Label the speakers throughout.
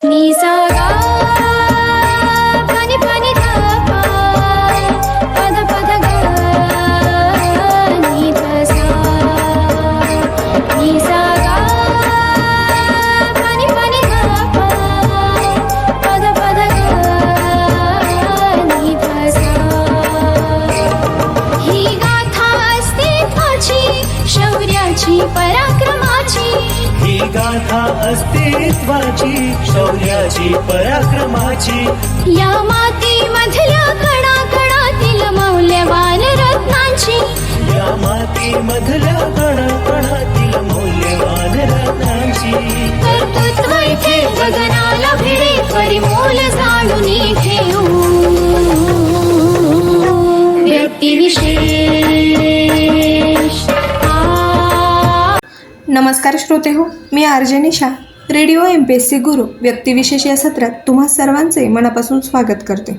Speaker 1: नि सा गा पनि पनि धा पा पद पद गा नि ध सा नि सा गा पनि पनि धा पा पद पद गा नि ध सा ही गाथा अस्तित्वाची शौर्याची पराक्रमाची
Speaker 2: ही गाथा अस्तित्वाची शौर्याची पराक्रमाची
Speaker 1: या मातीमधल्या कणाकणातील मौल्यवान रत्नांची
Speaker 2: या मातीमधल्या कणाकणातील मौल्यवान रत्नांची
Speaker 1: कर्तृत्व इथे गगनाला भिडे परिमोल जाणून घेऊ व्यक्तिविशेष
Speaker 3: नमस्कार श्रोते हो, मी आरजे निशा रेडिओ MPSC गुरु व्यक्तिविशेष या सत्रात तुम्हा सर्वांचे मनापासून स्वागत करते.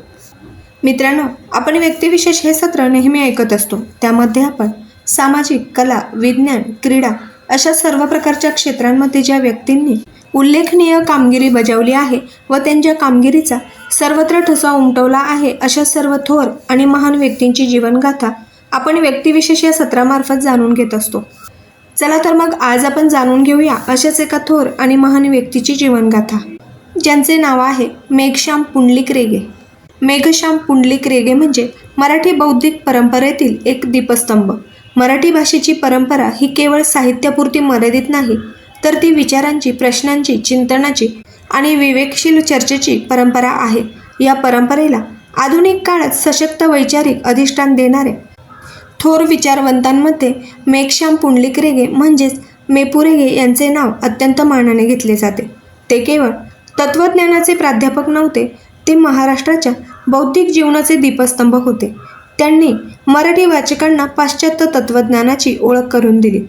Speaker 3: मित्रांनो, आपण व्यक्तिविशेष हे सत्र नेहमी ऐकत असतो. त्यामध्ये आपण सामाजिक, कला, विज्ञान, क्रीडा अशा सर्व प्रकारच्या क्षेत्रांमध्ये ज्या व्यक्तींनी उल्लेखनीय कामगिरी बजावली आहे व त्यांच्या कामगिरीचा सर्वत्र ठसा उमटवला आहे अशा सर्व थोर आणि महान व्यक्तींची जीवनगाथा आपण व्यक्तिविशेष या सत्रामार्फत जाणून घेत असतो. चला तर मग आज आपण जाणून घेऊया अशाच एका थोर आणि महान व्यक्तीची जीवनगाथा, ज्यांचे नाव आहे मेघश्याम पुंडलिक रेगे. मेघश्याम पुंडलिक रेगे म्हणजे मराठी बौद्धिक परंपरेतील एक दीपस्तंभ. मराठी भाषेची परंपरा ही केवळ साहित्यापुरती मर्यादित नाही, तर ती विचारांची, प्रश्नांची, चिंतनाची आणि विवेकशील चर्चेची परंपरा आहे. या परंपरेला आधुनिक काळात सशक्त वैचारिक अधिष्ठान देणारे थोर विचारवंतांमध्ये मेघश्याम पुंडलिक रेगे म्हणजेच मेपू रेगे यांचे नाव अत्यंत मानाने घेतले जाते. ते केवळ तत्त्वज्ञानाचे प्राध्यापक नव्हते, ते महाराष्ट्राच्या बौद्धिक जीवनाचे दीपस्तंभ होते. त्यांनी मराठी वाचकांना पाश्चात्य तत्त्वज्ञानाची ओळख करून दिली.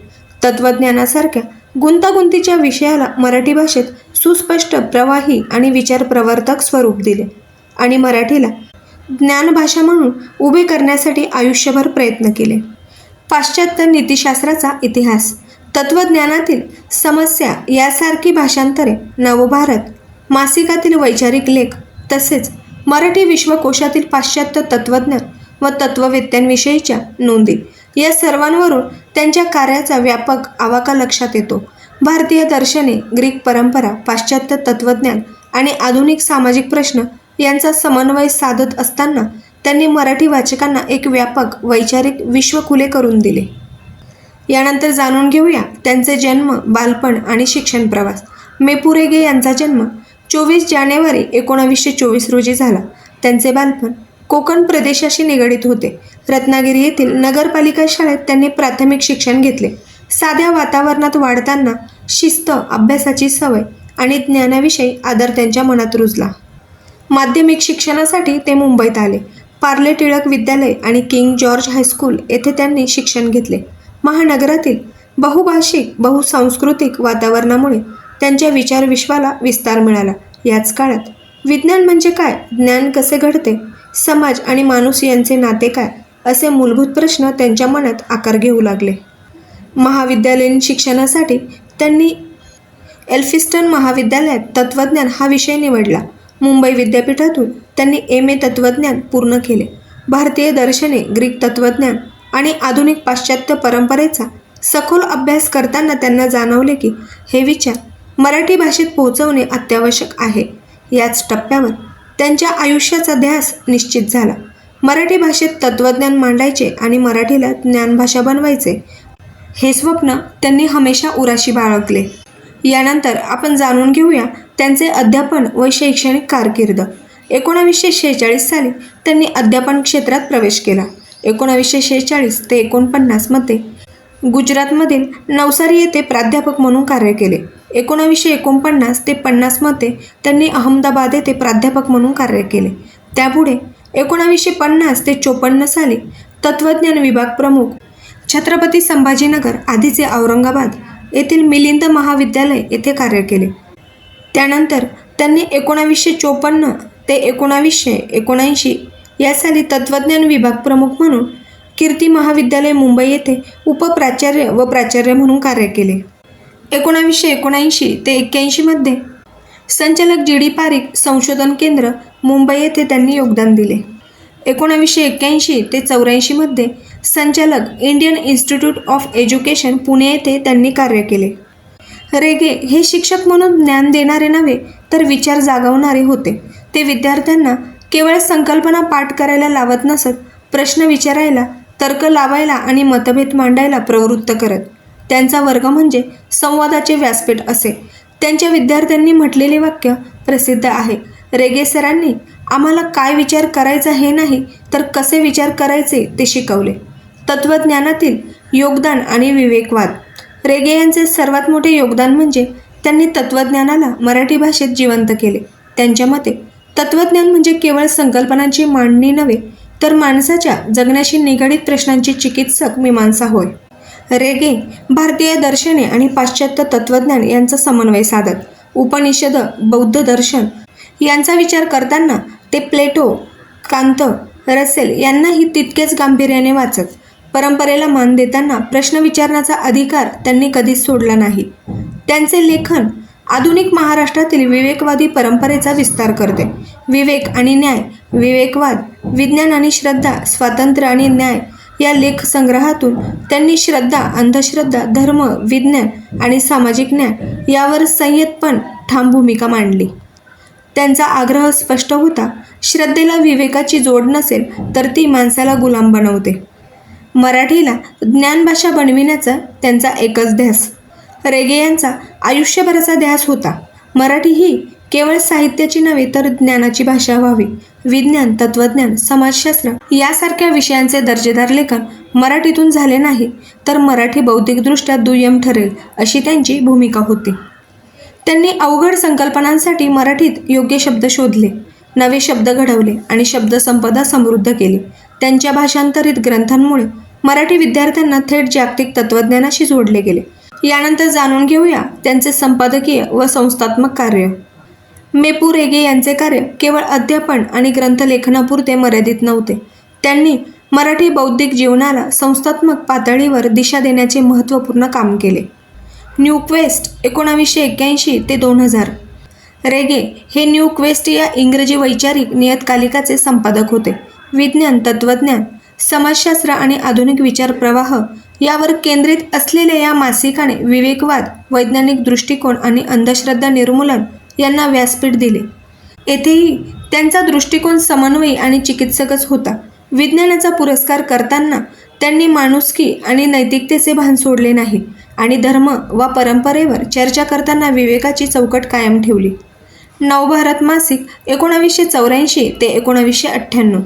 Speaker 3: तत्त्वज्ञानासारख्या गुंतागुंतीच्या विषयाला मराठी भाषेत सुस्पष्ट, प्रवाही आणि विचारप्रवर्तक स्वरूप दिले आणि मराठीला ज्ञानभाषा म्हणून उभे करण्यासाठी आयुष्यभर प्रयत्न केले. पाश्चात्य नीतिशास्त्राचा इतिहास, तत्त्वज्ञानातील समस्या यासारखी भाषांतरे, नवभारत मासिकातील वैचारिक लेख तसेच मराठी विश्वकोशातील पाश्चात्य तत्त्वज्ञान व तत्त्ववेत्त्यांविषयीच्या नोंदी या सर्वांवरून त्यांच्या कार्याचा व्यापक आवाका लक्षात येतो. भारतीय दर्शने, ग्रीक परंपरा, पाश्चात्य तत्त्वज्ञान आणि आधुनिक सामाजिक प्रश्न यांचा समन्वय साधत असताना त्यांनी मराठी वाचकांना एक व्यापक वैचारिक विश्व खुले करून दिले. यानंतर जाणून घेऊया त्यांचे जन्म, बालपण आणि शिक्षण प्रवास. मेपू रेगे यांचा जन्म 24 जानेवारी 1924 रोजी झाला. त्यांचे बालपण कोकण प्रदेशाशी निगडीत होते. रत्नागिरी येथील नगरपालिका शाळेत त्यांनी प्राथमिक शिक्षण घेतले. साध्या वातावरणात वाढताना शिस्त, अभ्यासाची सवय आणि ज्ञानाविषयी आदर त्यांच्या मनात रुजला. माध्यमिक शिक्षणासाठी ते मुंबईत आले. पार्ले टिळक विद्यालय आणि किंग जॉर्ज हायस्कूल येथे त्यांनी शिक्षण घेतले. महानगरातील बहुभाषिक, बहुसांस्कृतिक वातावरणामुळे त्यांच्या विचारविश्वाला विस्तार मिळाला. याच काळात विज्ञान म्हणजे काय, ज्ञान कसे घडते, समाज आणि माणूस यांचे नाते काय असे मूलभूत प्रश्न त्यांच्या मनात आकार घेऊ लागले. महाविद्यालयीन शिक्षणासाठी त्यांनी एल्फिस्टन महाविद्यालयात तत्त्वज्ञान हा विषय निवडला. मुंबई विद्यापीठातून त्यांनी MA तत्त्वज्ञान पूर्ण केले. भारतीय दर्शने, ग्रीक तत्त्वज्ञान आणि आधुनिक पाश्चात्य परंपरेचा सखोल अभ्यास करताना त्यांना जाणवले की हे विचार मराठी भाषेत पोहोचवणे अत्यावश्यक आहे. याच टप्प्यावर त्यांच्या आयुष्याचा ध्यास निश्चित झाला. मराठी भाषेत तत्त्वज्ञान मांडायचे आणि मराठीला ज्ञानभाषा बनवायचे हे स्वप्न त्यांनी हमेशा उराशी बाळगले. यानंतर आपण जाणून घेऊया त्यांचे अध्यापन व शैक्षणिक कारकीर्द. 1946 साली त्यांनी अध्यापन क्षेत्रात प्रवेश केला. 1946 ते 49 मध्ये गुजरातमधील नवसारी येथे प्राध्यापक म्हणून कार्य केले. 1949 ते 50 मध्ये त्यांनी अहमदाबाद येथे प्राध्यापक म्हणून कार्य केले. त्यापुढे 1950 ते 54 साली तत्त्वज्ञान विभाग प्रमुख छत्रपती संभाजीनगर आधीचे औरंगाबाद येथील मिलिंद महाविद्यालय येथे कार्य केले. त्यानंतर त्यांनी 1954 ते 1979 या साली तत्त्वज्ञान विभाग प्रमुख म्हणून कीर्ती महाविद्यालय मुंबई येथे उपप्राचार्य व प्राचार्य म्हणून कार्य केले. 1979 ते 81 मध्ये संचालक जी डी पारिख संशोधन केंद्र मुंबई येथे त्यांनी योगदान दिले. 1981 ते 84 मध्ये संचालक Indian institute of education Pune येथे त्यांनी कार्य केले. रेगे हे शिक्षक म्हणून ज्ञान देणारे नव्हे तर विचार जागवणारे होते. ते विद्यार्थ्यांना केवळ संकल्पना पाठ करायला लावत नसत, प्रश्न विचारायला, तर्क लावायला आणि मतभेद मांडायला प्रवृत्त करत. त्यांचा वर्ग म्हणजे संवादाचे व्यासपीठ असे. त्यांच्या विद्यार्थ्यांनी म्हटलेले वाक्य प्रसिद्ध आहे. रेगे सरांनी आम्हाला काय विचार करायचा हे नाही तर कसे विचार करायचे ते शिकवले. तत्त्वज्ञानातील योगदान आणि विवेकवाद. रेगे यांचे सर्वात मोठे योगदान म्हणजे त्यांनी तत्त्वज्ञानाला मराठी भाषेत जिवंत केले. त्यांच्या मते तत्त्वज्ञान म्हणजे केवळ संकल्पनांची मांडणी नव्हे तर माणसाच्या जगण्याशी निगडीत प्रश्नांची चिकित्सक मीमांसा होय. रेगे भारतीय दर्शने आणि पाश्चात्य तत्त्वज्ञान यांचा समन्वय साधत. उपनिषद, बौद्ध दर्शन यांचा विचार करताना ते प्लेटो, कांत, रसेल यांनाही तितकेच गांभीर्याने वाचत. परंपरेला मान देताना प्रश्न विचारण्याचा अधिकार त्यांनी कधीच सोडला नाही. त्यांचे लेखन आधुनिक महाराष्ट्रातील विवेकवादी परंपरेचा विस्तार करते. विवेक आणि न्याय, विवेकवाद, विज्ञान आणि श्रद्धा, स्वातंत्र्य आणि न्याय या लेखसंग्रहातून त्यांनी श्रद्धा, अंधश्रद्धा, धर्म, विज्ञान आणि सामाजिक न्याय यावर संयतपण ठाम भूमिका मांडली. त्यांचा आग्रह स्पष्ट होता. श्रद्धेला विवेकाची जोड नसेल तर ती माणसाला गुलाम बनवते. मराठीला ज्ञानभाषा बनविण्याचा त्यांचा एकच ध्यास. रेगे यांचा आयुष्यभराचा ध्यास होता. मराठी ही केवळ साहित्याची नव्हे तर ज्ञानाची भाषा व्हावी. विज्ञान, तत्त्वज्ञान, समाजशास्त्र यासारख्या विषयांचे दर्जेदार लेखन मराठीतून झाले नाही तर मराठी बौद्धिकदृष्ट्या दुय्यम ठरेल अशी त्यांची भूमिका होती. त्यांनी अवघड संकल्पनांसाठी मराठीत योग्य शब्द शोधले, नवे शब्द घडवले आणि शब्दसंपदा समृद्ध केली. त्यांच्या भाषांतरित ग्रंथांमुळे मराठी विद्यार्थ्यांना थेट जागतिक तत्त्वज्ञानाशी जोडले गेले. यानंतर जाणून घेऊया त्यांचे संपादकीय व संस्थात्मक कार्य. मेपू रेगे यांचे कार्य केवळ अध्यापन आणि ग्रंथलेखनापुरते मर्यादित नव्हते. त्यांनी मराठी बौद्धिक जीवनाला संस्थात्मक पातळीवर दिशा देण्याचे महत्त्वपूर्ण काम केले. न्यू क्वेस्ट 1981 ते 2000. रेगे हे न्यू क्वेस्ट या इंग्रजी वैचारिक नियतकालिकाचे संपादक होते. विज्ञान, तत्त्वज्ञान, समाजशास्त्र आणि आधुनिक विचार प्रवाह यावर केंद्रित असलेल्या या मासिकाने विवेकवाद, वैज्ञानिक दृष्टिकोन आणि अंधश्रद्धा निर्मूलन यांना व्यासपीठ दिले. येथेही त्यांचा दृष्टिकोन समन्वयी आणि चिकित्सकच होता. विज्ञानाचा पुरस्कार करताना त्यांनी माणुसकी आणि नैतिकतेचे भान सोडले नाही आणि धर्म वा परंपरेवर चर्चा करताना विवेकाची चौकट कायम ठेवली. नवभारत मासिक 1984 ते 1998.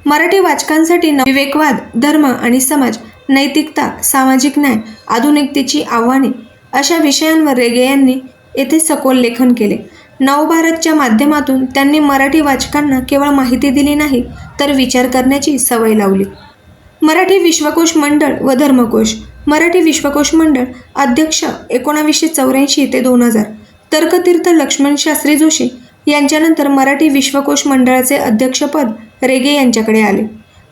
Speaker 3: मराठी वाचकांसाठी विवेकवाद, धर्म आणि समाज, नैतिकता, सामाजिक न्याय, आधुनिकतेची आव्हाने अशा विषयांवर रेगे यांनी येथे सखोल लेखन केले. नवभारतच्या माध्यमातून त्यांनी मराठी वाचकांना केवळ माहिती दिली नाही तर विचार करण्याची सवय लावली. मराठी विश्वकोश मंडळ व धर्मकोश. मराठी विश्वकोश मंडळ अध्यक्ष 1984 ते 2000. तर्कतीर्थ लक्ष्मण शास्त्री जोशी यांच्यानंतर मराठी विश्वकोश मंडळाचे अध्यक्षपद रेगे यांच्याकडे आले.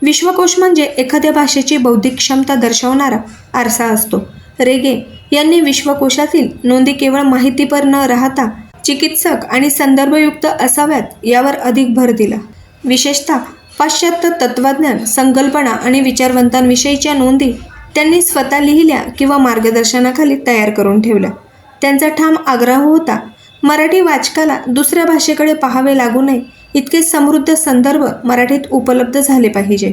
Speaker 3: विश्वकोश म्हणजे एखाद्या भाषेची बौद्धिक क्षमता दर्शवणारा आरसा असतो. रेगे यांनी विश्वकोशातील नोंदी केवळ माहितीपर न राहता चिकित्सक आणि संदर्भयुक्त असाव्यात यावर अधिक भर दिला. विशेषतः पाश्चात्य तत्त्वज्ञान, संकल्पना आणि विचारवंतांविषयीच्या नोंदी त्यांनी स्वतः लिहिल्या किंवा मार्गदर्शनाखाली तयार करून ठेवल्या. त्यांचा ठाम आग्रह होता, मराठी वाचकाला दुसऱ्या भाषेकडे पाहावे लागू नये इतके समृद्ध संदर्भ मराठीत उपलब्ध झाले पाहिजे.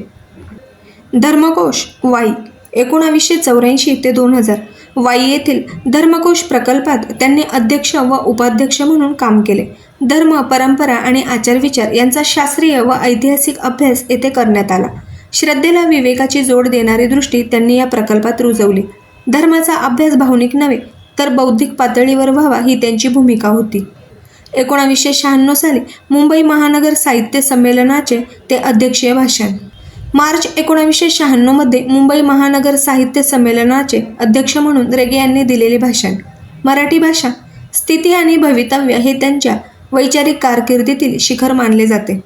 Speaker 3: धर्मकोश वाई 1984 ते 2000. वाई येथील धर्मकोश प्रकल्पात त्यांनी अध्यक्ष व उपाध्यक्ष म्हणून काम केले. धर्म, परंपरा आणि आचारविचार यांचा शास्त्रीय व ऐतिहासिक अभ्यास येथे करण्यात आला. श्रद्धेला विवेकाची जोड देणारी दृष्टी त्यांनी या प्रकल्पात रुजवली. धर्माचा अभ्यास भावनिक नव्हे तर बौद्धिक पातळीवर व्हावा ही त्यांची भूमिका होती. 1996 साली मुंबई महानगर साहित्य संमेलनाचे ते अध्यक्षीय भाषण. मार्च 1996 मध्ये मुंबई महानगर साहित्य संमेलनाचे अध्यक्ष म्हणून रेगे यांनी दिलेले भाषण. मराठी भाषा, स्थिती आणि भवितव्य हे त्यांच्या वैचारिक कारकिर्दीतील शिखर मानले जाते.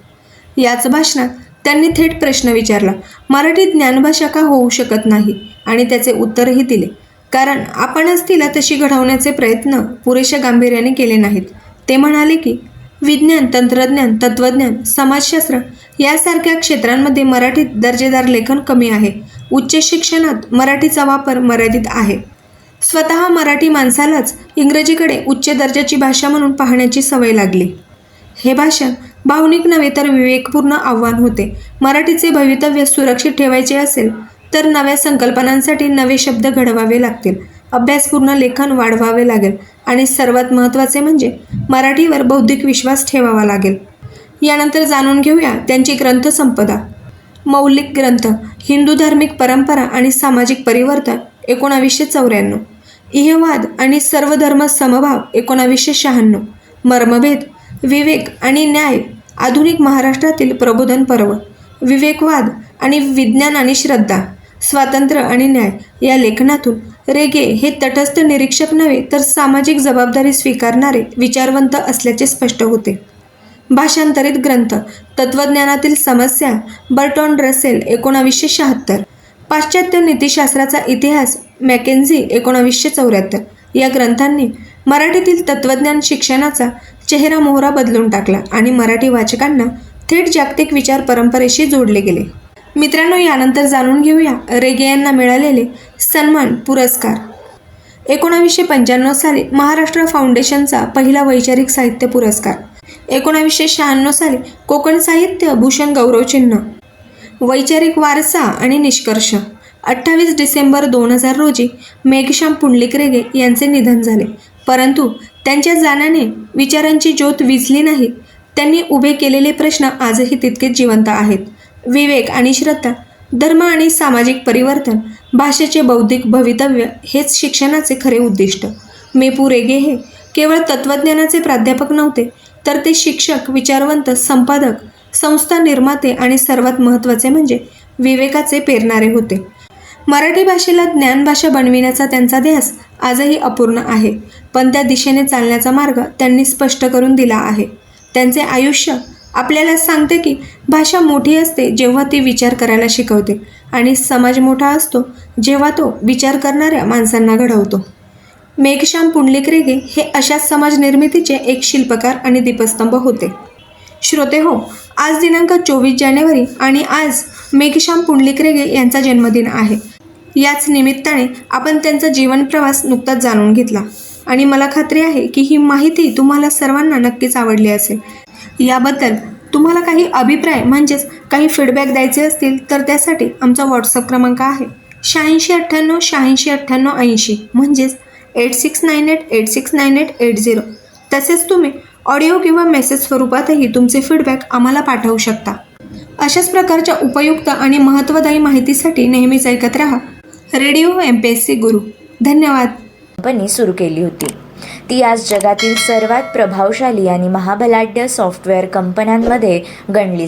Speaker 3: याच भाषणात त्यांनी थेट प्रश्न विचारला, मराठी ज्ञानभाषा का होऊ शकत नाही, आणि त्याचे उत्तरही दिले. कारण आपणच तिला तशी घडवण्याचे प्रयत्न पुरेशा गांभीर्याने केले नाहीत. ते म्हणाले की विज्ञान, तंत्रज्ञान, तत्त्वज्ञान, समाजशास्त्र यासारख्या क्षेत्रांमध्ये मराठीत दर्जेदार लेखन कमी आहे. उच्च शिक्षणात मराठीचा वापर मर्यादित आहे. स्वतः मराठी माणसालाच इंग्रजीकडे उच्च दर्जाची भाषा म्हणून पाहण्याची सवय लागली. हे भाषण भावनिक नव्हे तर विवेकपूर्ण आव्हान होते. मराठीचे भवितव्य सुरक्षित ठेवायचे असेल तर नव्या संकल्पनांसाठी नवे शब्द घडवावे लागतील, अभ्यासपूर्ण लेखन वाढवावे लागेल आणि सर्वात महत्त्वाचे म्हणजे मराठीवर बौद्धिक विश्वास ठेवावा लागेल. यानंतर जाणून घेऊया त्यांची ग्रंथसंपदा. मौलिक ग्रंथ, हिंदू धार्मिक परंपरा आणि सामाजिक परिवर्तन 1994, इहवाद आणि सर्वधर्म समभाव 1996, मर्मभेद, विवेक आणि न्याय, आधुनिक महाराष्ट्रातील प्रबोधन पर्व, विवेकवाद आणि विज्ञान आणि श्रद्धा, स्वातंत्र्य आणि न्याय या लेखनातून रेगे हे तटस्थ निरीक्षक नव्हे तर सामाजिक जबाबदारी स्वीकारणारे विचारवंत असल्याचे स्पष्ट होते. भाषांतरित ग्रंथ, तत्त्वज्ञानातील समस्या, बर्टॉन रसेल 1976, पाश्चात्य नीतिशास्त्राचा इतिहास, मॅकेन्झी 1974 या ग्रंथांनी मराठीतील तत्त्वज्ञान शिक्षणाचा चेहरामोहरा बदलून टाकला आणि मराठी वाचकांना थेट जागतिक विचार परंपरेशी जोडले गेले. मित्रांनो, यानंतर जाणून घेऊया रेगे यांना मिळालेले सन्मान पुरस्कार. 1995 साली महाराष्ट्र फाउंडेशनचा पहिला वैचारिक साहित्य पुरस्कार, 1996 साली कोकण साहित्य भूषण गौरवचिन्ह, वैचारिक वारसा आणि निष्कर्ष. 28 डिसेंबर 2000 रोजी मेघश्याम पुंडलिक रेगे यांचे निधन झाले. परंतु त्यांच्या जाण्याने विचारांची ज्योत विझली नाही. त्यांनी उभे केलेले प्रश्न आजही तितकेच जिवंत आहेत. विवेक आणि श्रद्धा, धर्म आणि सामाजिक परिवर्तन, भाषेचे बौद्धिक भवितव्य हेच शिक्षणाचे खरे उद्दिष्ट. मेपू रेगे हे केवळ तत्त्वज्ञानाचे प्राध्यापक नव्हते, तर ते शिक्षक, विचारवंत, संपादक, संस्था निर्माते आणि सर्वात महत्त्वाचे म्हणजे विवेकाचे पेरणारे होते. मराठी भाषेला ज्ञानभाषा बनविण्याचा त्यांचा ध्यास आजही अपूर्ण आहे, पण त्या दिशेने चालण्याचा मार्ग त्यांनी स्पष्ट करून दिला आहे. त्यांचे आयुष्य आपल्याला सांगते की भाषा मोठी असते जेव्हा ती विचार करायला शिकवते आणि समाज मोठा असतो जेव्हा तो विचार करणाऱ्या माणसांना घडवतो. मेघश्याम पुंडलिक रेगे हे अशाच समाज निर्मितीचे एक शिल्पकार आणि दीपस्तंभ होते. श्रोतेहो, आज दिनांक 24 जानेवारी आणि आज मेघश्याम पुंडलिक रेगे यांचा जन्मदिन आहे. याच निमित्ताने आपण त्यांचा जीवन प्रवास नुकताच जाणून घेतला आणि मला खात्री आहे की ही माहिती तुम्हाला सर्वांना नक्कीच आवडली असेल. याबद्दल तुम्हाला काही अभिप्राय म्हणजेच काही फीडबॅक द्यायचे असतील तर त्यासाठी आमचा व्हॉट्सअप क्रमांक आहे 8698 8698 80 म्हणजेच 8698869880. तसेच तुम्ही ऑडिओ किंवा मेसेज स्वरूपातही तुमचे फीडबॅक आम्हाला पाठवू शकता. अशाच प्रकारच्या उपयुक्त आणि महत्त्वदायी माहितीसाठी नेहमीच ऐकत राहा रेडिओ MPSC गुरु. धन्यवाद.
Speaker 4: कंपनी सुरू केली होती. ती आज जगातील सर्वात प्रभावशाली आणि महाबलाढ्य सॉफ्टवेअर कंपन्यांमध्ये गणली